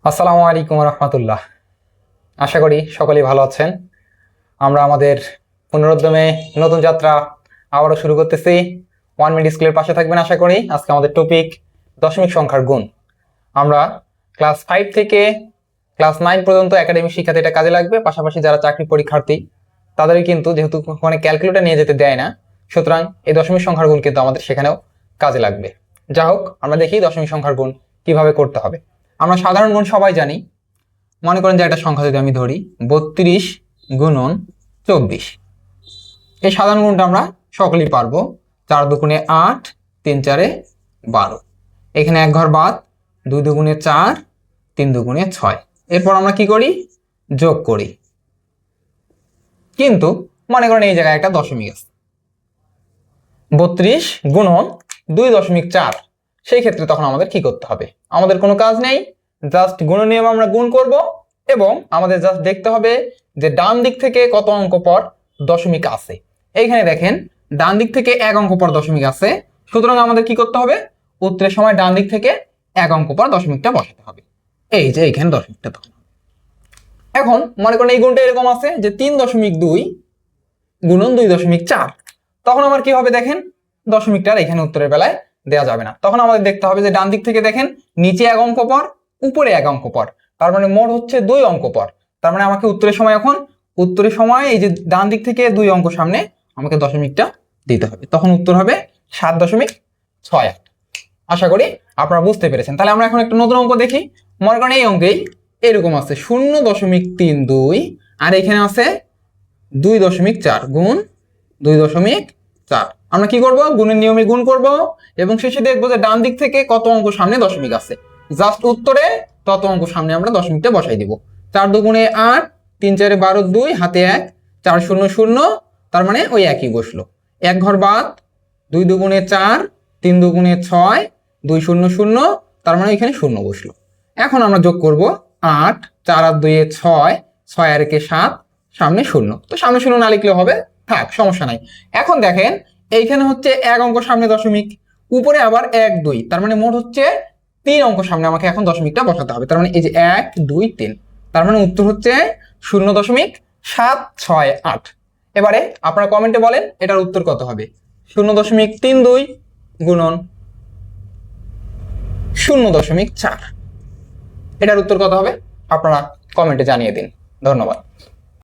আসসালামু আলাইকুম রহমতুল্লাহ। আশা করি সকলেই ভালো আছেন। আমরা আমাদের পুনরুদ্যমে নতুন যাত্রা আবারও শুরু করতেছি। 1 মিনিট স্কুলের পাশে থাকবেন আশা করি। আজকে আমাদের টপিক দশমিক সংখ্যার গুণ। আমরা ক্লাস 5 থেকে ক্লাস 9 পর্যন্ত একাডেমিক শিক্ষাতে এটা কাজে লাগবে। পাশাপাশি যারা চাকরি পরীক্ষার্থী তাদের কিন্তু যেহেতু ওখানে ক্যালকুলেটর নিয়ে যেতে দেয় না, সুতরাং এই দশমিক সংখ্যার গুণ কিন্তু আমাদের সেখানেও কাজে লাগবে। যা হোক, আমরা দেখি দশমিক সংখ্যার গুণ কিভাবে করতে হবে। আমরা সাধারণ গুণ সবাই জানি। মনে করেন যে একটা সংখ্যা যদি আমি ধরি 32 গুণন 24, এই সাধারণ গুণটা আমরা সকলেই পারবো। 4 দুগুণে 8, 3 4 12, এখানে এক ঘর বাদ, 2 দুগুণে 4, 3 দুগুণে 6। এরপর আমরা কি করি? যোগ করি। কিন্তু মনে করেন এই জায়গায় একটা দশমিক আছে, 32 গুণন 2.4, সেই ক্ষেত্রে তখন আমাদের কি করতে হবে? আমাদের কোনো কাজ নেই, জাস্ট গুণ নিয়ম আমরা গুণ করব এবং আমাদের জাস্ট দেখতে হবে যে ডান দিক থেকে কত অঙ্ক পর দশমিক আছে। এইখানে দেখেন ডান দিক থেকে 1 অঙ্ক পর দশমিক আছে, সুতরাং আমাদের কি করতে হবে? উত্তরের সময় ডান দিক থেকে 1 অঙ্ক পর দশমিকটা বসাতে হবে। এই যে এইখানে দশমিকটা তখন। এখন মনে করেন এই গুণটা এরকম আছে যে 3.2 গুণন 2.4, তখন আমার কি হবে? দেখেন দশমিকটা এখানে উত্তরের বেলায় দেওয়া যাবে না। তখন আমাদের দেখতে হবে যে ডান দিক থেকে দেখেন নিচে 1 অঙ্ক পর, উপরে 1 অঙ্ক পর, তার মানে মোট হচ্ছে 2 অঙ্ক পর। তার মানে আমাকে উত্তরের সময় এখন উত্তরের সময় এই যে ডান দিক থেকে 2 অঙ্ক সামনে আমাকে দশমিকটা দিতে হবে। তখন উত্তর হবে 7.68। আশা করি আপনারা বুঝতে পেরেছেন। তাহলে আমরা এখন একটা নতুন অঙ্ক দেখি। মনে করেন এই অঙ্কেই এরকম আছে 0.32 আর এখানে আছে 2.4 গুণ 2.4। আমরা কি করব? গুণের নিয়মে গুণ করব এবং শেষে দেখবো যে ডান দিক থেকে কত অঙ্ক সামনে দশমিক আছে। জাস্ট উত্তরে তত অঙ্ক সামনে আমরা দশমিকটা বসাই দিব। 4 দুগুণে 8, 3 4 12, 2 হাতে 1, 4 0 0, তার মানে ওই একই বসলো। এক ঘর বাদ, 2 দুগুণে 4, 3 দুগুণে 6, 2 0 0, তার মানে এখানে 0 বসলো। এখন আমরা যোগ করব 8, 4 আর 2 6, 6 আর 1 7, সামনে 0। তো সামনে 0 না লিখলে হবে, থাক, সমস্যা নাই। এখন দেখেন এইখানে হচ্ছে 1 অঙ্ক সামনে দশমিক, উপরে আবার 1 2, তার মানে মোট হচ্ছে 3 অঙ্ক সামনে আমাকে এখন দশমিকটা বসাতে হবে। তার মানে এই যে 1 2 3, তার মানে উত্তর হচ্ছে 0.768। এবারে আপনারা কমেন্টে বলেন এটার উত্তর কত হবে? 0.32 গুণন 0.4, এটার উত্তর কত হবে? আপনারা কমেন্টে জানিয়ে দিন। ধন্যবাদ।